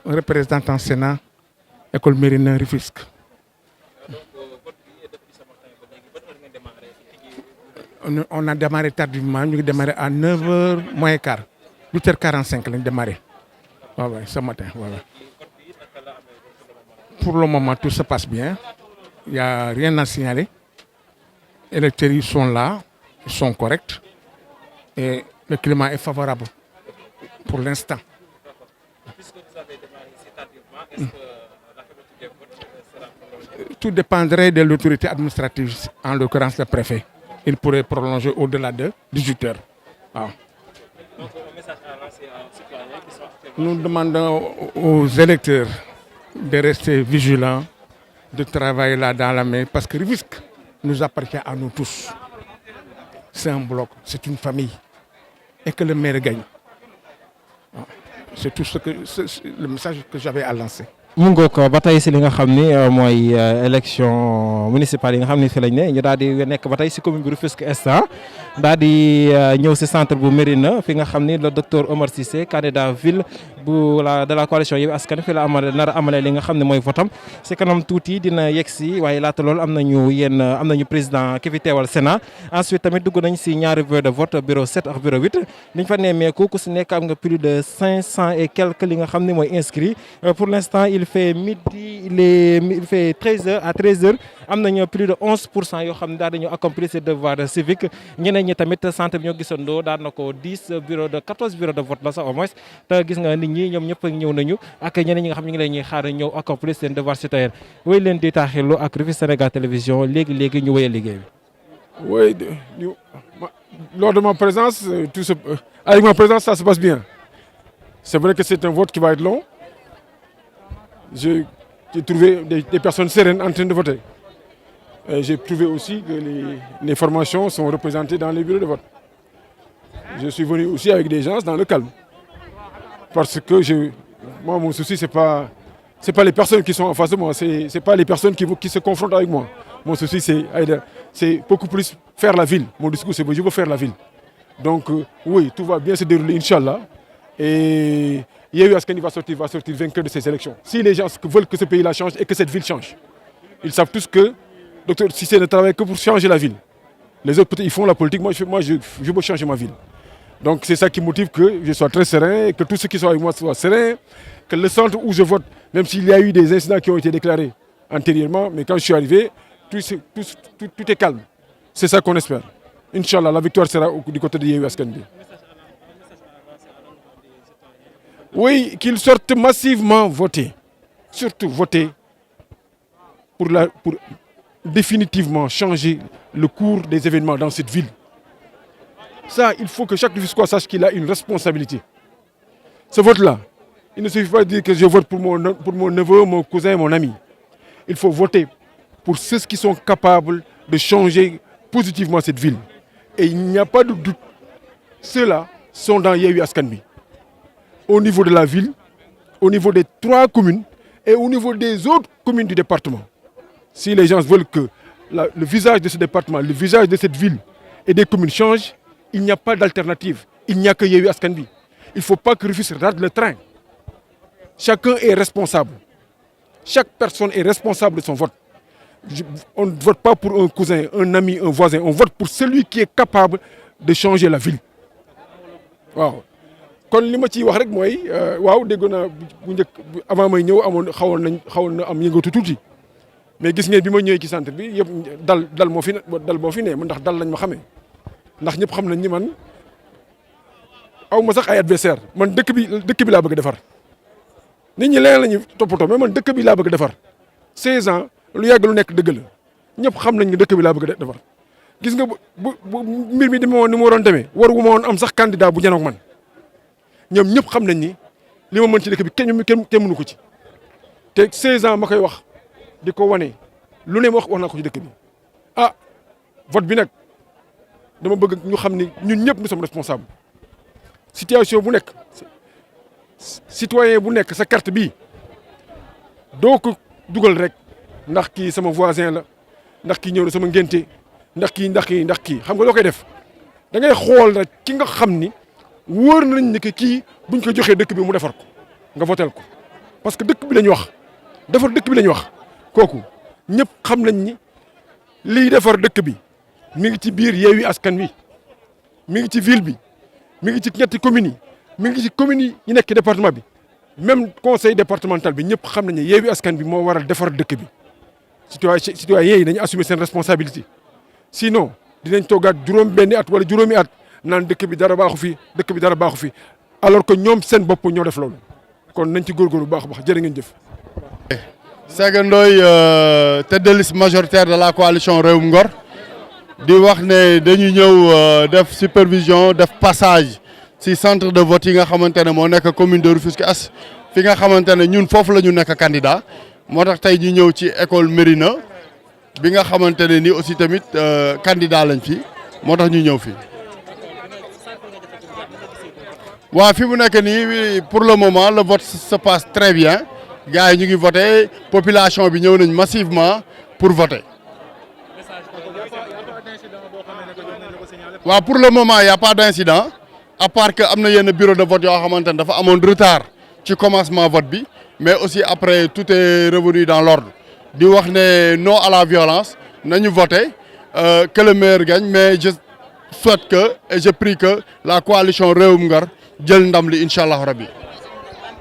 représentant Sénat, école Mérina Rufisque. On a démarré tardivement, nous avons démarré à 9h moins quart. 8h45, on a démarré. Ouais, ce matin. Voilà. Pour le moment, tout se passe bien. Il n'y a rien à signaler. Les électeurs sont là, ils sont corrects. Et le climat est favorable pour l'instant. Puisque vous avez démarré si tardivement, est-ce que la fermeture des votes sera... Tout dépendrait de l'autorité administrative, en l'occurrence le préfet. Il pourrait prolonger au-delà de 18 heures. Ah. Donc, un message à lancer aux citoyens qui sont actuellement... Nous demandons aux électeurs de rester vigilants, de travailler là dans la main, parce que le risque nous appartient à nous tous. C'est un bloc, c'est une famille. Et que le maire gagne. C'est tout le message que j'avais à lancer. mu ngoog ba tey si li nga xam ni mooy élection municipale yi nga xam ne fi lañ ne ñu daal di nekk ba tey si commune bi Rufisque Est daal di ñëw si centre bu Mérina fi nga xam ni le docteur Omar Cissé candidat ville de la coalition Yewwi Askan Wi fi la nar a amalee li nga xam ne mooy votam si kanam tuuti dina yegg si waaye laata loolu am nañu président ki fi teewal Sénat ensuite tamit dugg nañ si ñaari bureau de vote bureau 7 ak bureau 8 liñ fa nemmeeku ku si nekk am nga plus de 500 et quelques li nga xam ne mooy inscrit pour l'instant il fait midi il fait 13h à 13h am nañu plus de 11% yoo xam ne daal dañu accomplir ses devoirs civiques ñeneen ñi tamit centre bi ñoo gisandoo daan na ko 14 bureaux de vote la sax au moins te gis nga nit ñi ñoom ñëpp ñëw nañu ak ñeneen ñi nga xam ñu ngi leen ñuy xaar ñëw accomplir seen devoir citoyen wéy leen di taaxirlu ak Rufisque Sénégal Télévision léegi ñu wéyal liggéey bi. Oui, lors de ma présence, avec ma présence, ça se passe bien. C'est vrai que c'est un vote qui va être long. J'ai trouvé des personnes sereines en train de voter. J'ai trouvé aussi que les formations sont représentées dans les bureaux de vote. Je suis venu aussi avec des gens dans le calme. Parce que moi, mon souci, c'est pas les personnes qui sont en face de moi, c'est pas les personnes qui se confrontent avec moi. Mon souci, c'est beaucoup plus faire la ville. Mon discours, c'est que je veux faire la ville. Donc, oui, tout va bien se dérouler, Inch'Allah. Et Yewwi Askan Wi va sortir vainqueur de ces élections. Si les gens veulent que ce pays-là change et que cette ville change, ils savent tous que Dr Cissé ne travaille que pour changer la ville. Les autres, peut-être, ils font la politique. Moi, je veux changer ma ville. Donc, c'est ça qui motive que je sois très serein, et que tous ceux qui sont avec moi soient sereins, que le centre où je vote, même s'il y a eu des incidents qui ont été déclarés antérieurement, mais quand je suis arrivé, tout est calme. C'est ça qu'on espère. Inch'Allah, la victoire sera du côté de Yewwi Askan Wi. Oui, qu'ils sortent massivement voter. Surtout voter pour définitivement changer le cours des événements dans cette ville. Ça, il faut que chaque Rufisquois sache qu'il a une responsabilité. Ce vote-là, il ne suffit pas de dire que je vote pour mon neveu, mon cousin, mon ami. Il faut voter pour ceux qui sont capables de changer positivement cette ville. Et il n'y a pas de doute. Ceux-là sont dans Yewwi Askan Wi. Au niveau de la ville, au niveau des 3 communes et au niveau des autres communes du département. Si les gens veulent que le visage de ce département, le visage de cette ville et des communes change, il n'y a pas d'alternative. Il n'y a que Yewwi Askan Wi. Il ne faut pas que Rufisque rate le train. Chacun est responsable. Chaque personne est responsable de son vote. On ne vote pas pour un cousin, un ami, un voisin. On vote pour celui qui est capable de changer la ville. Waaw. Kon li ma ciy wax rek mooy waaw déggoon naa bu njëkk avant may ñëw xawoon na am yëngatu tuuti mais gis ngeen bi ma ñëwee ci centre bi yëpp dal moo fi ne ndax dal lañ ma xamee ndax ñëpp xam nañ ni man aw ma sax ay adversaire man dëkk bi laa bëgg a defar nit ñi leneen la ñuy toppatoo mais man dëkk bi laa bëgg a defar 16 ans lu yàgg lu nekk dëgg la ñëpp xam nañ ne dëkk bi laa bëgg a defar gis nga bu mbir mi demee woon ni mu waroon demee waru ma woon am sax candidat bu janoog man ñoom ñëpp xam nañ ni li ma mën ci dëkk bi kenn mënu ko ci te 16 ans ma koy wax di ko wane lu ne ma wax naa ko ci dëkk bi ah vote bi nag dama bëgg ñu xam ni ñun ñëpp nous sommes responsables situation bu nekk citoyen bu nekk sa carte bii doo ko dugal rek ndax kii sama voisin la ndax kii ñëw na sama ngénte ndax kii xam nga loo koy def da ngay xool rek ki nga xam ni wóor nañ ni que kii buñ ko joxee dëkk bi mu defar ko nga votel ko parce que dëkk bi lañ wax defar dëkk bi lañ wax kooku ñëpp xam nañ ni liy defar dëkk bi mi ngi ci biir Yewwi Askan Wi mi ngi ci ville bi mi ngi ci ñetti communes yi mi ngi ci communes yi nekk département bi même conseil départemental bi ñëpp xam nañ ne Yewwi Askan Wi moo war a defar dëkk bi citoyen yi dañu assumer seen responsabilité sinon dinañ toogaat juróom-benni at wala juróomi at naan dëkk bi dara baaxu fi dëkk bi dara baaxu fi alors que ñoom seen bopp ñoo def loolu kon nañ ci góorgóorlu bu baax a baax jërë ngeen jëf. Séga Ndoye tête de liste majoritaire de la coalition Rewum Ngor di wax ne dañu ñëw def supervision def passage ci centre de vote yi nga xamante ne moo nekk commune de Rufisque Est fi nga xamante ne ñun foofu la ñu nekk candidat moo tax tey ñu ñëw ci école Mérina bi nga xamante ne ni aussi tamit candidat lañ fi moo tax ñu ñëw fi. waaw fi mu nekk nii pour le moment le vote se passe très bien gars yi ñu ngi voté population bi ñëw nañ massivement pour voter. waaw pour le moment y a pas d'incident à part que am na yenn bureau de vote yoo xamante ne dafa amoon retard ci commencement vote bi mais aussi après tout est revenu dans l'ordre di wax ne non à la violence nañu voter que le meilleur gagne mais je souhaite que et je prie que la coalition Rewum Ngor jël ndam li incha allah rabbi